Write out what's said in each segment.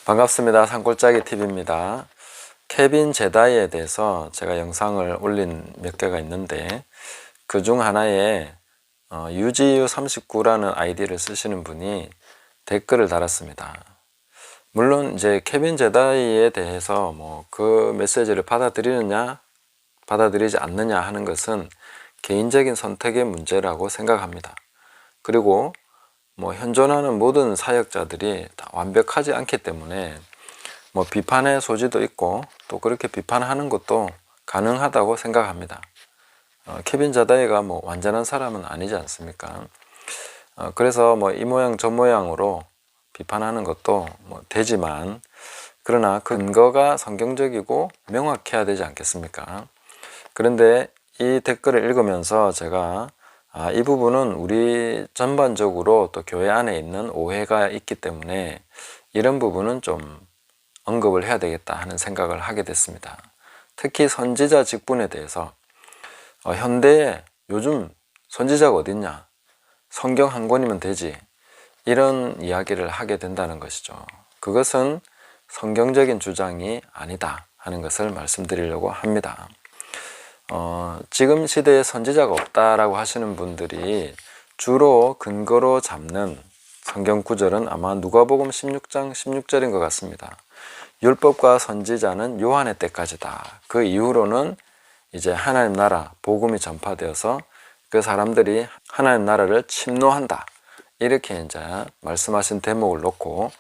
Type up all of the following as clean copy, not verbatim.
반갑습니다. 산골짜기 TV입니다. 케빈 제다이에 대해서 제가 영상을 올린 몇 개가 있는데 그 중 하나에 유지유39라는 아이디를 쓰시는 분이 댓글을 달았습니다. 물론 이제 케빈 제다이에 대해서 그 메시지를 받아들이느냐 받아들이지 않느냐 하는 것은 개인적인 선택의 문제라고 생각합니다. 그리고 현존하는 모든 사역자들이 다 완벽하지 않기 때문에 비판의 소지도 있고 또 그렇게 비판하는 것도 가능하다고 생각합니다. 케빈 제다이가 완전한 사람은 아니지 않습니까? 그래서 이 모양 저 모양으로 비판하는 것도 되지만, 그러나 근거가 성경적이고 명확해야 되지 않겠습니까? 그런데 이 댓글을 읽으면서 제가 이 부분은 우리 전반적으로 또 교회 안에 있는 오해가 있기 때문에 이런 부분은 좀 언급을 해야 되겠다 하는 생각을 하게 됐습니다. 특히 선지자 직분에 대해서 현대에 요즘 선지자가 어딨냐, 성경 한 권이면 되지, 이런 이야기를 하게 된다는 것이죠. 그것은 성경적인 주장이 아니다 하는 것을 말씀드리려고 합니다. 지금 시대에 선지자가 없다라고 하시는 분들이 주로 근거로 잡는 성경 구절은 아마 누가복음 16장 16절인 것 같습니다. 율법과 선지자는 요한의 때까지다. 그 이후로는 이제 하나님 나라 복음이 전파되어서 그 사람들이 하나님 나라를 침노한다, 이렇게 이제 말씀하신 대목을 놓고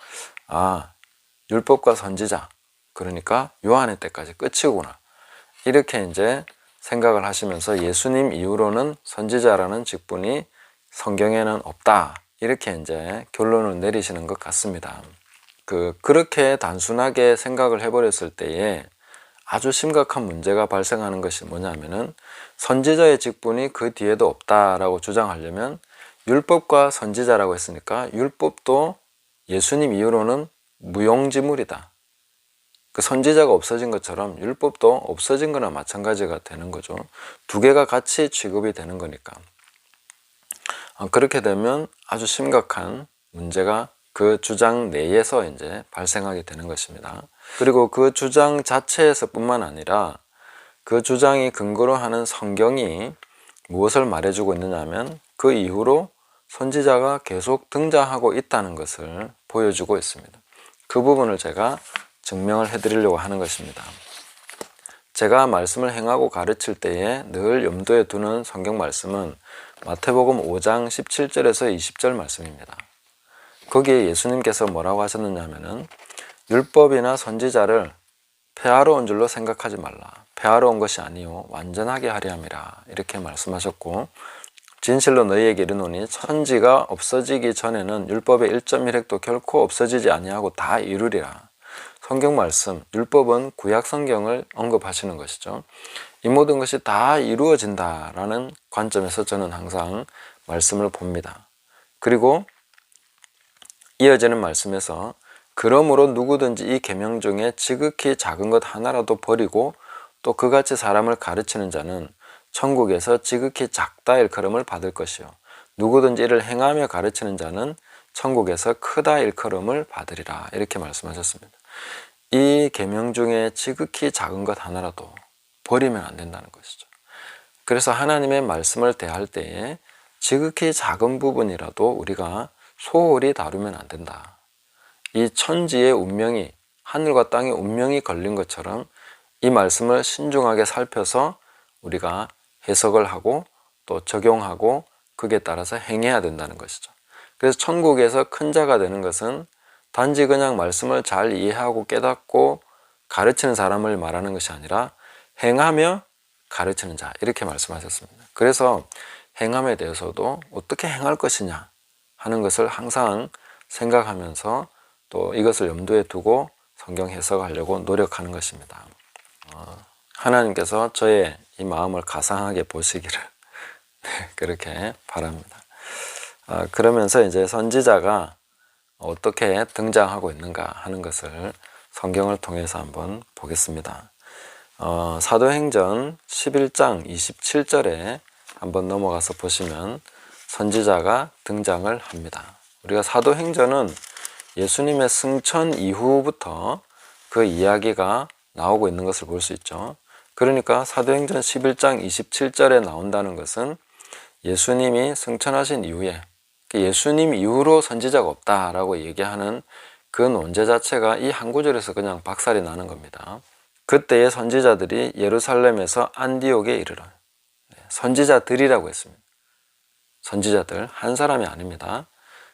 율법과 선지자, 그러니까 요한의 때까지 끝이구나, 이렇게 이제 생각을 하시면서 예수님 이후로는 선지자라는 직분이 성경에는 없다, 이렇게 이제 결론을 내리시는 것 같습니다. 그렇게 단순하게 생각을 해버렸을 때에 아주 심각한 문제가 발생하는 것이 뭐냐면은, 선지자의 직분이 그 뒤에도 없다라고 주장하려면 율법과 선지자라고 했으니까 율법도 예수님 이후로는 무용지물이다, 그 선지자가 없어진 것처럼 율법도 없어진 거나 마찬가지가 되는 거죠. 두 개가 같이 취급이 되는 거니까. 그렇게 되면 아주 심각한 문제가 그 주장 내에서 이제 발생하게 되는 것입니다. 그리고 그 주장 자체에서 뿐만 아니라 그 주장이 근거로 하는 성경이 무엇을 말해주고 있느냐 하면 그 이후로 선지자가 계속 등장하고 있다는 것을 보여주고 있습니다. 그 부분을 제가 증명을 해드리려고 하는 것입니다. 제가 말씀을 행하고 가르칠 때에 늘 염두에 두는 성경 말씀은 마태복음 5장 17절에서 20절 말씀입니다. 거기에 예수님께서 뭐라고 하셨느냐 하면은, 율법이나 선지자를 폐하러 온 줄로 생각하지 말라. 폐하러 온 것이 아니요 완전하게 하려 함이라, 이렇게 말씀하셨고, 진실로 너희에게 이르노니 천지가 없어지기 전에는 율법의 1.1획도 결코 없어지지 아니하고 다 이루리라. 성경 말씀, 율법은 구약 성경을 언급하시는 것이죠. 이 모든 것이 다 이루어진다라는 관점에서 저는 항상 말씀을 봅니다. 그리고 이어지는 말씀에서, 그러므로 누구든지 이 계명 중에 지극히 작은 것 하나라도 버리고 또 그같이 사람을 가르치는 자는 천국에서 지극히 작다 일컬음을 받을 것이요 누구든지 이를 행하며 가르치는 자는 천국에서 크다 일컬음을 받으리라, 이렇게 말씀하셨습니다. 이 계명 중에 지극히 작은 것 하나라도 버리면 안 된다는 것이죠. 그래서 하나님의 말씀을 대할 때에 지극히 작은 부분이라도 우리가 소홀히 다루면 안 된다. 이 천지의 운명이, 하늘과 땅의 운명이 걸린 것처럼 이 말씀을 신중하게 살펴서 우리가 해석을 하고 또 적용하고 그에 따라서 행해야 된다는 것이죠. 그래서 천국에서 큰 자가 되는 것은 단지 그냥 말씀을 잘 이해하고 깨닫고 가르치는 사람을 말하는 것이 아니라 행하며 가르치는 자, 이렇게 말씀하셨습니다. 그래서 행함에 대해서도 어떻게 행할 것이냐 하는 것을 항상 생각하면서 또 이것을 염두에 두고 성경 해석하려고 노력하는 것입니다. 하나님께서 저의 이 마음을 가상하게 보시기를 그렇게 바랍니다. 그러면서 이제 선지자가 어떻게 등장하고 있는가 하는 것을 성경을 통해서 한번 보겠습니다. 사도행전 11장 27절에 한번 넘어가서 보시면 선지자가 등장을 합니다. 우리가 사도행전은 예수님의 승천 이후부터 그 이야기가 나오고 있는 것을 볼 수 있죠. 그러니까 사도행전 11장 27절에 나온다는 것은 예수님이 승천하신 이후에 예수님 이후로 선지자가 없다라고 얘기하는 그 논제 자체가 이 한 구절에서 그냥 박살이 나는 겁니다. 그때의 선지자들이 예루살렘에서 안디옥에 이르러, 선지자들이라고 했습니다. 선지자들, 한 사람이 아닙니다.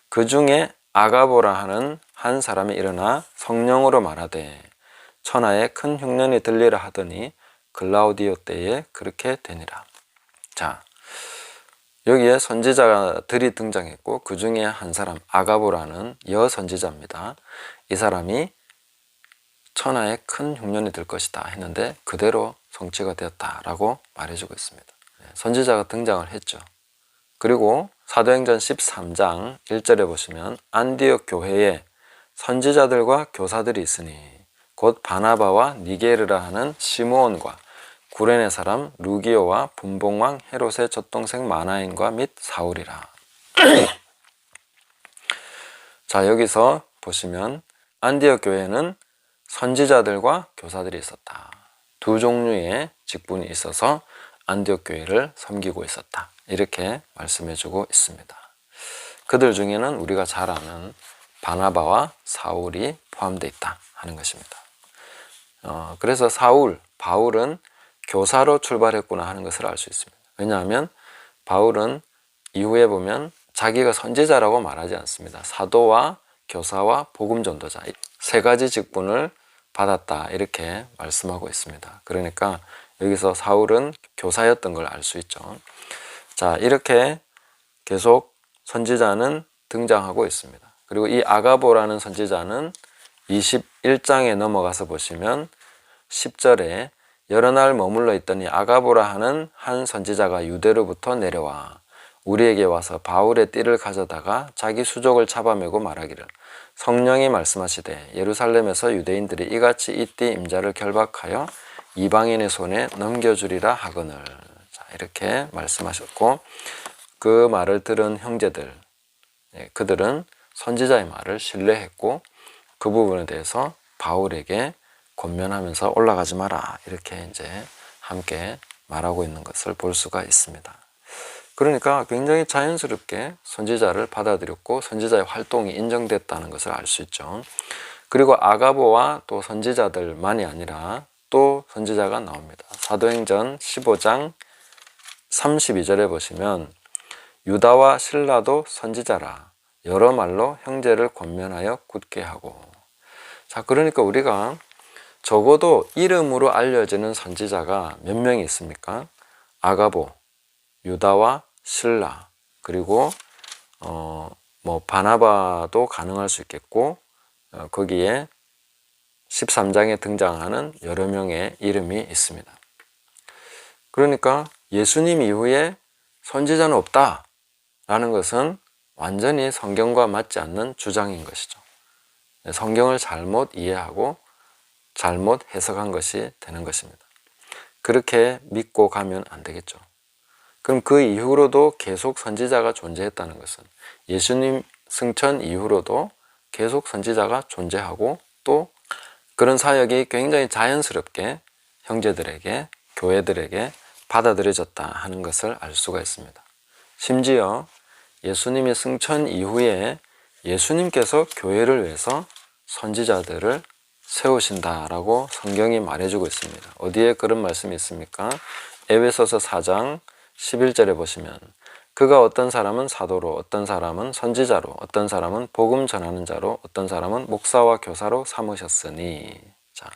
그 중에 아가보라 하는 한 사람이 일어나 성령으로 말하되 천하에 큰 흉년이 들리라 하더니 글라우디오 때에 그렇게 되니라. 자, 여기에 선지자들이 등장했고 그 중에 한 사람 아가보라는 여선지자입니다. 이 사람이 천하에 큰 흉년이 들 것이다 했는데 그대로 성취가 되었다라고 말해주고 있습니다. 선지자가 등장을 했죠. 그리고 사도행전 13장 1절에 보시면 안디옥 교회에 선지자들과 교사들이 있으니 곧 바나바와 니게르라 하는 시므온과 구레네 사람 루기오와 분봉왕 헤롯의 젖동생 마나인과 및 사울이라. 자, 여기서 보시면 안디옥 교회는 선지자들과 교사들이 있었다. 두 종류의 직분이 있어서 안디옥 교회를 섬기고 있었다. 이렇게 말씀해주고 있습니다. 그들 중에는 우리가 잘 아는 바나바와 사울이 포함되어 있다 하는 것입니다. 그래서 바울은 교사로 출발했구나 하는 것을 알 수 있습니다. 왜냐하면 바울은 이후에 보면 자기가 선지자라고 말하지 않습니다. 사도와 교사와 복음 전도자 세 가지 직분을 받았다 이렇게 말씀하고 있습니다. 그러니까 여기서 사울은 교사였던 걸 알 수 있죠. 자, 이렇게 계속 선지자는 등장하고 있습니다. 그리고 이 아가보라는 선지자는 21장에 넘어가서 보시면 10절에 여러 날 머물러 있더니 아가보라 하는 한 선지자가 유대로부터 내려와 우리에게 와서 바울의 띠를 가져다가 자기 수족을 잡아매고 말하기를 성령이 말씀하시되 예루살렘에서 유대인들이 이같이 이 띠 임자를 결박하여 이방인의 손에 넘겨주리라 하거늘. 자, 이렇게 말씀하셨고 그 말을 들은 형제들, 그들은 선지자의 말을 신뢰했고 그 부분에 대해서 바울에게 권면하면서 올라가지 마라 이렇게 이제 함께 말하고 있는 것을 볼 수가 있습니다. 그러니까 굉장히 자연스럽게 선지자를 받아들였고 선지자의 활동이 인정됐다는 것을 알 수 있죠. 그리고 아가보와 또 선지자들만이 아니라 또 선지자가 나옵니다. 사도행전 15장 32절에 보시면 유다와 실라도 선지자라 여러 말로 형제를 권면하여 굳게 하고. 자, 그러니까 우리가 적어도 이름으로 알려지는 선지자가 몇 명이 있습니까? 아가보, 유다와 실라, 그리고 바나바도 가능할 수 있겠고 거기에 13장에 등장하는 여러 명의 이름이 있습니다. 그러니까 예수님 이후에 선지자는 없다라는 것은 완전히 성경과 맞지 않는 주장인 것이죠. 성경을 잘못 이해하고 잘못 해석한 것이 되는 것입니다. 그렇게 믿고 가면 안 되겠죠. 그럼 그 이후로도 계속 선지자가 존재했다는 것은 예수님 승천 이후로도 계속 선지자가 존재하고 또 그런 사역이 굉장히 자연스럽게 형제들에게 교회들에게 받아들여졌다 하는 것을 알 수가 있습니다. 심지어 예수님이 승천 이후에 예수님께서 교회를 위해서 선지자들을 세우신다라고 성경이 말해주고 있습니다. 어디에 그런 말씀이 있습니까? 에베소서 4장 11절에 보시면 그가 어떤 사람은 사도로, 어떤 사람은 선지자로, 어떤 사람은 복음 전하는 자로, 어떤 사람은 목사와 교사로 삼으셨으니. 자,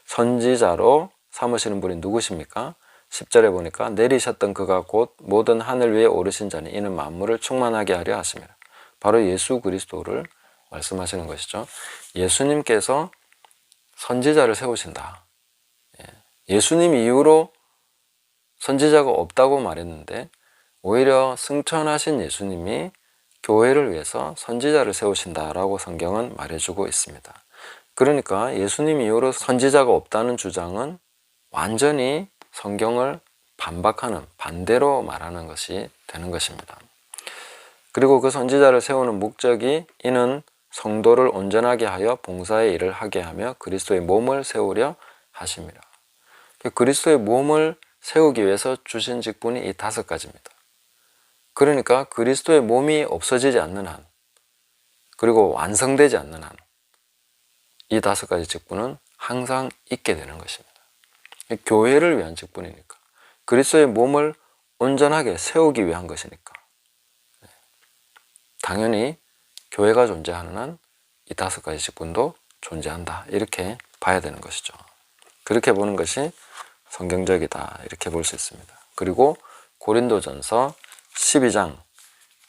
선지자로 삼으시는 분이 누구십니까? 10절에 보니까 내리셨던 그가 곧 모든 하늘 위에 오르신 자니 이는 만물을 충만하게 하려 하심이라. 바로 예수 그리스도를 말씀하시는 것이죠. 예수님께서 선지자를 세우신다. 예수님 이후로 선지자가 없다고 말했는데 오히려 승천하신 예수님이 교회를 위해서 선지자를 세우신다라고 성경은 말해주고 있습니다. 그러니까 예수님 이후로 선지자가 없다는 주장은 완전히 성경을 반박하는 반대로 말하는 것이 되는 것입니다. 그리고 그 선지자를 세우는 목적이 이는 성도를 온전하게 하여 봉사의 일을 하게 하며 그리스도의 몸을 세우려 하심이라. 그리스도의 몸을 세우기 위해서 주신 직분이 이 5가지입니다. 그러니까 그리스도의 몸이 없어지지 않는 한, 그리고 완성되지 않는 한, 이 5가지 직분은 항상 있게 되는 것입니다. 교회를 위한 직분이니까, 그리스도의 몸을 온전하게 세우기 위한 것이니까 당연히 교회가 존재하는 한 이 5가지 직분도 존재한다, 이렇게 봐야 되는 것이죠. 그렇게 보는 것이 성경적이다, 이렇게 볼 수 있습니다. 그리고 고린도전서 12장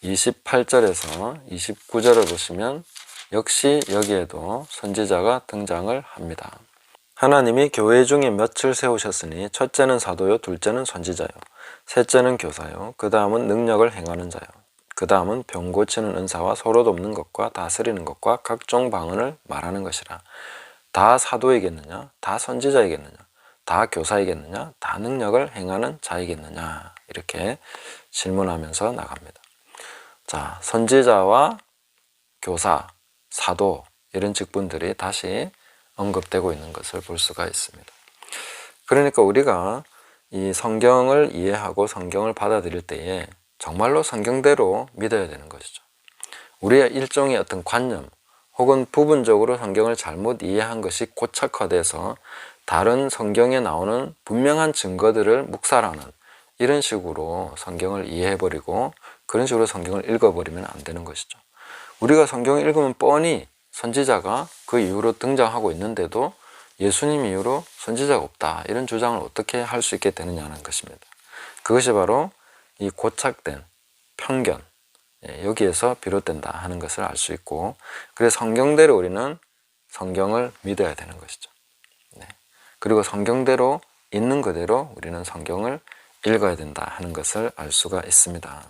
28절에서 29절을 보시면 역시 여기에도 선지자가 등장을 합니다. 하나님이 교회 중에 몇을 세우셨으니 첫째는 사도요, 둘째는 선지자요, 셋째는 교사요, 그 다음은 능력을 행하는 자요, 그 다음은 병 고치는 은사와 서로 돕는 것과 다스리는 것과 각종 방언을 말하는 것이라. 다 사도이겠느냐? 다 선지자이겠느냐? 다 교사이겠느냐? 다 능력을 행하는 자이겠느냐? 이렇게 질문하면서 나갑니다. 자, 선지자와 교사, 사도, 이런 직분들이 다시 언급되고 있는 것을 볼 수가 있습니다. 그러니까 우리가 이 성경을 이해하고 성경을 받아들일 때에 정말로 성경대로 믿어야 되는 것이죠. 우리의 일종의 어떤 관념 혹은 부분적으로 성경을 잘못 이해한 것이 고착화돼서 다른 성경에 나오는 분명한 증거들을 묵살하는, 이런 식으로 성경을 이해해버리고 그런 식으로 성경을 읽어버리면 안 되는 것이죠. 우리가 성경을 읽으면 뻔히 선지자가 그 이후로 등장하고 있는데도 예수님 이후로 선지자가 없다, 이런 주장을 어떻게 할 수 있게 되느냐는 것입니다. 그것이 바로 이 고착된 편견, 여기에서 비롯된다 하는 것을 알 수 있고, 그래서 성경대로 우리는 성경을 믿어야 되는 것이죠. 그리고 성경대로 있는 그대로 우리는 성경을 읽어야 된다 하는 것을 알 수가 있습니다.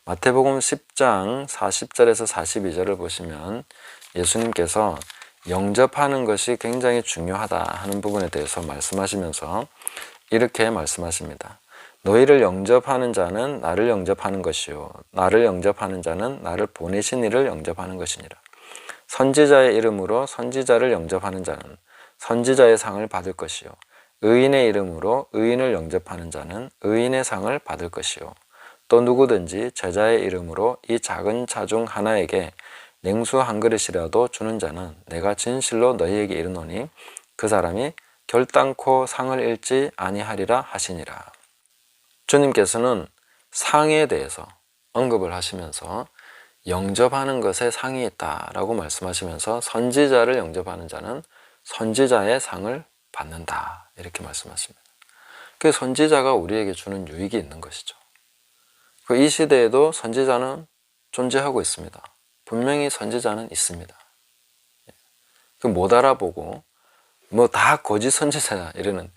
마태복음 10장 40절에서 42절을 보시면 예수님께서 영접하는 것이 굉장히 중요하다 하는 부분에 대해서 말씀하시면서 이렇게 말씀하십니다. 너희를 영접하는 자는 나를 영접하는 것이요, 나를 영접하는 자는 나를 보내신 이를 영접하는 것이니라. 선지자의 이름으로 선지자를 영접하는 자는 선지자의 상을 받을 것이요, 의인의 이름으로 의인을 영접하는 자는 의인의 상을 받을 것이요, 또 누구든지 제자의 이름으로 이 작은 자 중 하나에게 냉수 한 그릇이라도 주는 자는 내가 진실로 너희에게 이르노니 그 사람이 결단코 상을 잃지 아니하리라 하시니라. 주님께서는 상에 대해서 언급을 하시면서 영접하는 것에 상이 있다라고 말씀하시면서 선지자를 영접하는 자는 선지자의 상을 받는다, 이렇게 말씀하십니다. 그 선지자가 우리에게 주는 유익이 있는 것이죠. 이 시대에도 선지자는 존재하고 있습니다. 분명히 선지자는 있습니다. 못 알아보고 뭐 다 거짓 선지자야 이러는,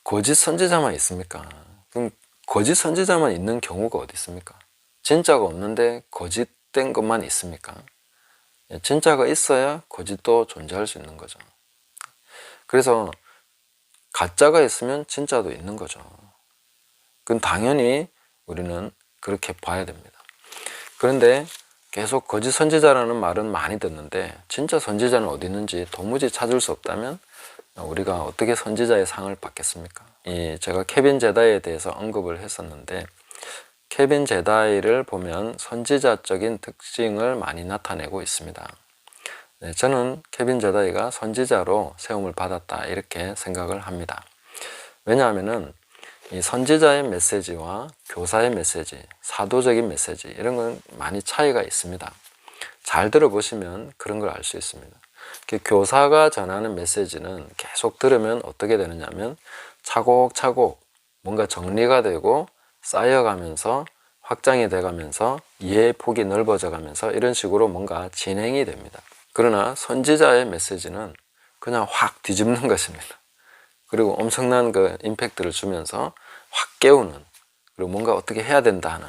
거짓 선지자만 있습니까? 그럼 거짓 선지자만 있는 경우가 어디 있습니까? 진짜가 없는데 거짓된 것만 있습니까? 진짜가 있어야 거짓도 존재할 수 있는 거죠. 그래서 가짜가 있으면 진짜도 있는 거죠. 그건 당연히 우리는 그렇게 봐야 됩니다. 그런데 계속 거짓 선지자라는 말은 많이 듣는데 진짜 선지자는 어디 있는지 도무지 찾을 수 없다면 우리가 어떻게 선지자의 상을 받겠습니까? 제가 케빈 제다이에 대해서 언급을 했었는데, 케빈 제다이를 보면 선지자적인 특징을 많이 나타내고 있습니다. 저는 케빈 제다이가 선지자로 세움을 받았다, 이렇게 생각을 합니다. 왜냐하면 이 선지자의 메시지와 교사의 메시지, 사도적인 메시지, 이런 건 많이 차이가 있습니다. 잘 들어보시면 그런 걸 알 수 있습니다. 교사가 전하는 메시지는 계속 들으면 어떻게 되느냐면 차곡차곡 뭔가 정리가 되고 쌓여가면서 확장이 돼가면서 이해의 폭이 넓어져 가면서 이런 식으로 뭔가 진행이 됩니다. 그러나 선지자의 메시지는 그냥 확 뒤집는 것입니다. 그리고 엄청난 그 임팩트를 주면서 확 깨우는, 그리고 뭔가 어떻게 해야 된다 하는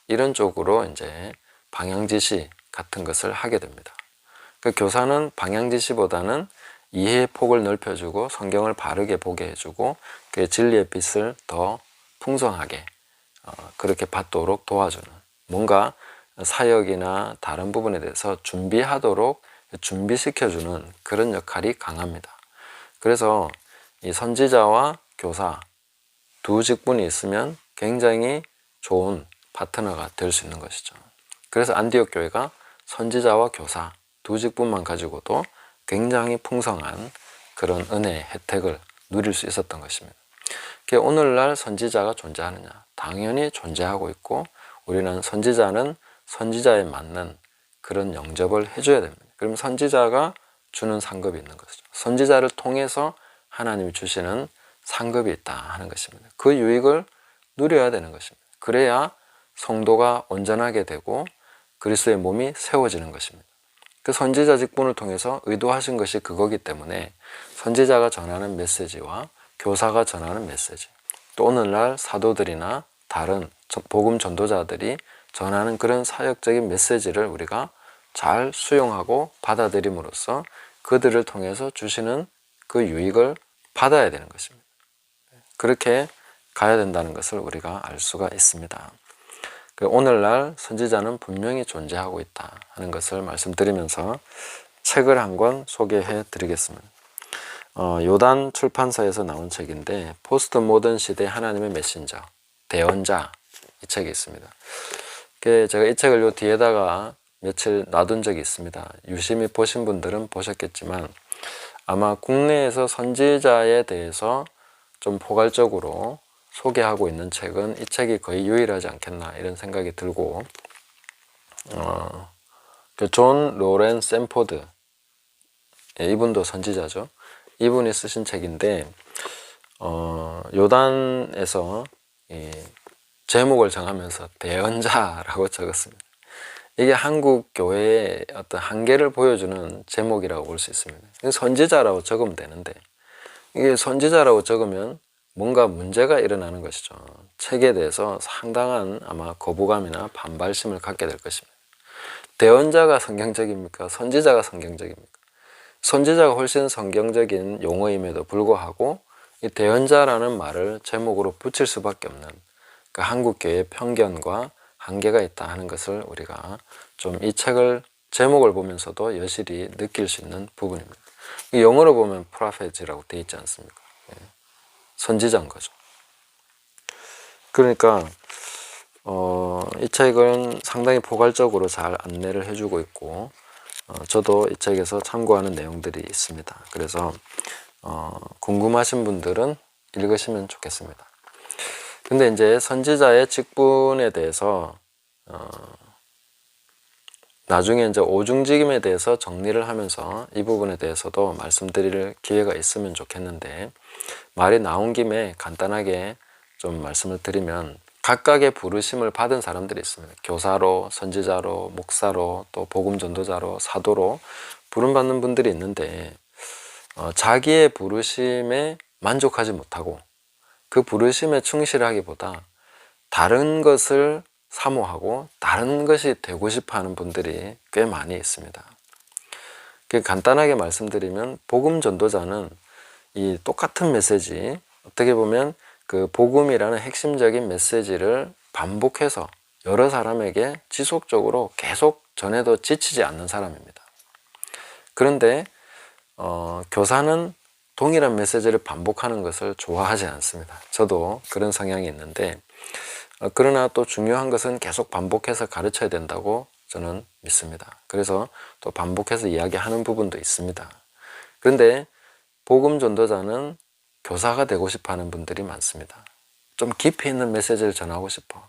이런 쪽으로 이제 방향지시 같은 것을 하게 됩니다. 그 교사는 방향지시보다는 이해의 폭을 넓혀주고 성경을 바르게 보게 해주고 그 진리의 빛을 더 풍성하게 그렇게 받도록 도와주는, 뭔가 사역이나 다른 부분에 대해서 준비하도록 준비시켜주는 그런 역할이 강합니다. 그래서 이 선지자와 교사 두 직분이 있으면 굉장히 좋은 파트너가 될 수 있는 것이죠. 그래서 안디옥 교회가 선지자와 교사 두 직분만 가지고도 굉장히 풍성한 그런 은혜의 혜택을 누릴 수 있었던 것입니다. 오늘날 선지자가 존재하느냐? 당연히 존재하고 있고, 우리는 선지자는 선지자에 맞는 그런 영접을 해줘야 됩니다. 그럼 선지자가 주는 상급이 있는 것이죠. 선지자를 통해서 하나님이 주시는 상급이 있다 하는 것입니다. 그 유익을 누려야 되는 것입니다. 그래야 성도가 온전하게 되고 그리스도의 몸이 세워지는 것입니다. 그 선지자 직분을 통해서 의도하신 것이 그거기 때문에 선지자가 전하는 메시지와 교사가 전하는 메시지, 또 오늘날 사도들이나 다른 복음 전도자들이 전하는 그런 사역적인 메시지를 우리가 잘 수용하고 받아들임으로써 그들을 통해서 주시는 그 유익을 받아야 되는 것입니다. 그렇게 가야 된다는 것을 우리가 알 수가 있습니다. 오늘날 선지자는 분명히 존재하고 있다 하는 것을 말씀드리면서 책을 한 권 소개해 드리겠습니다. 요단 출판사에서 나온 책인데 포스트 모던 시대 하나님의 메신저, 대언자, 이 책이 있습니다. 제가 이 책을 요 뒤에다가 며칠 놔둔 적이 있습니다. 유심히 보신 분들은 보셨겠지만 아마 국내에서 선지자에 대해서 좀 포괄적으로 소개하고 있는 책은 이 책이 거의 유일하지 않겠나 이런 생각이 들고, 존 로렌 샌포드, 이분도 선지자죠. 이분이 쓰신 책인데 요단에서 이 제목을 정하면서 대언자라고 적었습니다. 이게 한국 교회의 어떤 한계를 보여주는 제목이라고 볼 수 있습니다. 선지자라고 적으면 되는데, 이게 선지자라고 적으면 뭔가 문제가 일어나는 것이죠. 책에 대해서 상당한 아마 거부감이나 반발심을 갖게 될 것입니다. 대언자가 성경적입니까? 선지자가 성경적입니까? 선지자가 훨씬 성경적인 용어임에도 불구하고 이 대언자라는 말을 제목으로 붙일 수밖에 없는 그 한국교회의 편견과 한계가 있다 하는 것을 우리가 좀 이 책을 제목을 보면서도 여실히 느낄 수 있는 부분입니다. 영어로 보면 프로페트라고 되어 있지 않습니까? 선지자인 거죠. 그러니까 이 책은 상당히 포괄적으로 잘 안내를 해주고 있고, 저도 이 책에서 참고하는 내용들이 있습니다. 그래서 궁금하신 분들은 읽으시면 좋겠습니다. 근데 이제 선지자의 직분에 대해서 나중에 이제 오중직임에 대해서 정리를 하면서 이 부분에 대해서도 말씀드릴 기회가 있으면 좋겠는데, 말이 나온 김에 간단하게 좀 말씀을 드리면 각각의 부르심을 받은 사람들이 있습니다. 교사로, 선지자로, 목사로, 또 복음전도자로, 사도로 부름받는 분들이 있는데 자기의 부르심에 만족하지 못하고 그 부르심에 충실하기보다 다른 것을 사모하고 다른 것이 되고 싶어하는 분들이 꽤 많이 있습니다. 간단하게 말씀드리면 복음 전도자는 이 똑같은 메시지, 어떻게 보면 그 복음이라는 핵심적인 메시지를 반복해서 여러 사람에게 지속적으로 계속 전해도 지치지 않는 사람입니다. 그런데 교사는 동일한 메시지를 반복하는 것을 좋아하지 않습니다. 저도 그런 성향이 있는데, 그러나 또 중요한 것은 계속 반복해서 가르쳐야 된다고 저는 믿습니다. 그래서 또 반복해서 이야기하는 부분도 있습니다. 그런데 복음 전도자는 교사가 되고 싶어 하는 분들이 많습니다. 좀 깊이 있는 메시지를 전하고 싶어.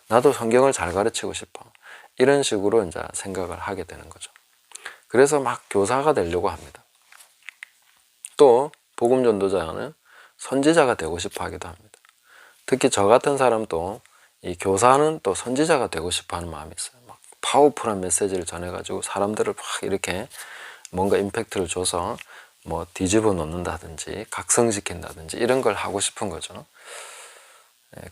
나도 성경을 잘 가르치고 싶어. 이런 식으로 이제 생각을 하게 되는 거죠. 그래서 막 교사가 되려고 합니다. 또 복음 전도자는 선지자가 되고 싶어 하기도 합니다. 특히 저 같은 사람도 이 교사는 또 선지자가 되고 싶어 하는 마음이 있어요. 막 파워풀한 메시지를 전해가지고 사람들을 막 이렇게 뭔가 임팩트를 줘서 뭐 뒤집어 놓는다든지 각성시킨다든지 이런 걸 하고 싶은 거죠.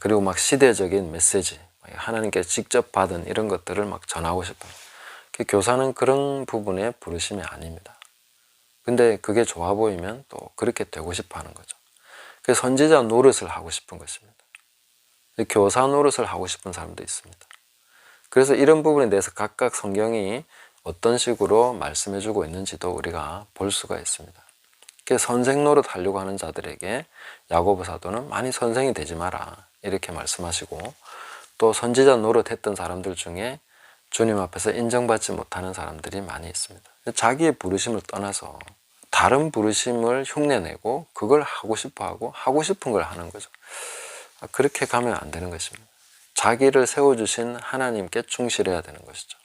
그리고 막 시대적인 메시지, 하나님께 직접 받은 이런 것들을 막 전하고 싶어요. 교사는 그런 부분에 부르심이 아닙니다. 근데 그게 좋아 보이면 또 그렇게 되고 싶어 하는 거죠. 그래서 선지자 노릇을 하고 싶은 것입니다. 교사 노릇을 하고 싶은 사람도 있습니다. 그래서 이런 부분에 대해서 각각 성경이 어떤 식으로 말씀해 주고 있는지도 우리가 볼 수가 있습니다. 선생 노릇 하려고 하는 자들에게 야고보 사도는 많이 선생이 되지 마라 이렇게 말씀하시고, 또 선지자 노릇 했던 사람들 중에 주님 앞에서 인정받지 못하는 사람들이 많이 있습니다. 자기의 부르심을 떠나서 다른 부르심을 흉내내고 그걸 하고 싶어 하고 하고 싶은 걸 하는 거죠. 그렇게 가면 안 되는 것입니다. 자기를 세워주신 하나님께 충실해야 되는 것이죠.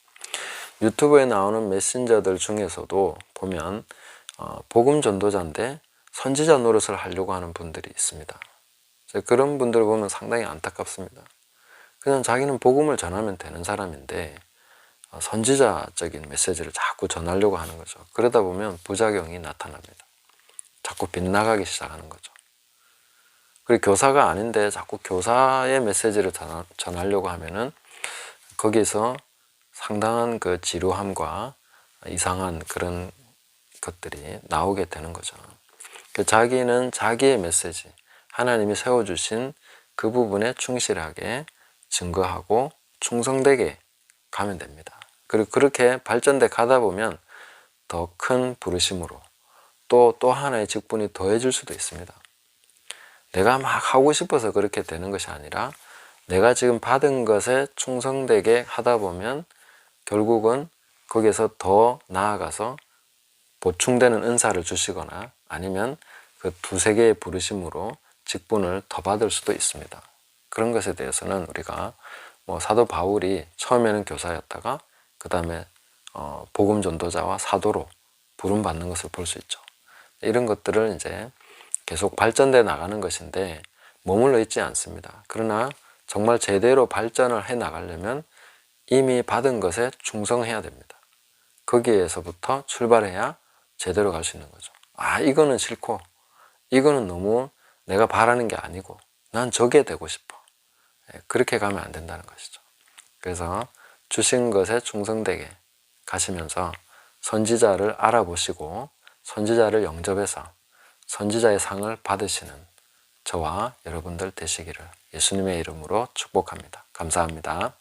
유튜브에 나오는 메신저들 중에서도 보면 복음 전도자인데 선지자 노릇을 하려고 하는 분들이 있습니다. 그런 분들을 보면 상당히 안타깝습니다. 그냥 자기는 복음을 전하면 되는 사람인데 선지자적인 메시지를 자꾸 전하려고 하는 거죠. 그러다 보면 부작용이 나타납니다. 자꾸 빗나가기 시작하는 거죠. 그리고 교사가 아닌데 자꾸 교사의 메시지를 전하려고 하면은 거기서 상당한 그 지루함과 이상한 그런 것들이 나오게 되는 거죠. 자기는 자기의 메시지, 하나님이 세워주신 그 부분에 충실하게 증거하고 충성되게 가면 됩니다. 그리고 그렇게 발전돼 가다 보면 더 큰 부르심으로 또 하나의 직분이 더해질 수도 있습니다. 내가 막 하고 싶어서 그렇게 되는 것이 아니라 내가 지금 받은 것에 충성되게 하다 보면 결국은 거기에서 더 나아가서 보충되는 은사를 주시거나 아니면 그 두세 개의 부르심으로 직분을 더 받을 수도 있습니다. 그런 것에 대해서는 우리가 사도 바울이 처음에는 교사였다가 그 다음에 복음 전도자와 사도로 부름받는 것을 볼 수 있죠. 이런 것들을 이제 계속 발전돼 나가는 것인데 머물러 있지 않습니다. 그러나 정말 제대로 발전을 해 나가려면 이미 받은 것에 충성해야 됩니다. 거기에서부터 출발해야 제대로 갈 수 있는 거죠. 이거는 싫고 이거는 너무 내가 바라는 게 아니고 난 저게 되고 싶어. 그렇게 가면 안 된다는 것이죠. 그래서 주신 것에 충성되게 가시면서 선지자를 알아보시고 선지자를 영접해서 선지자의 상을 받으시는 저와 여러분들 되시기를 예수님의 이름으로 축복합니다. 감사합니다.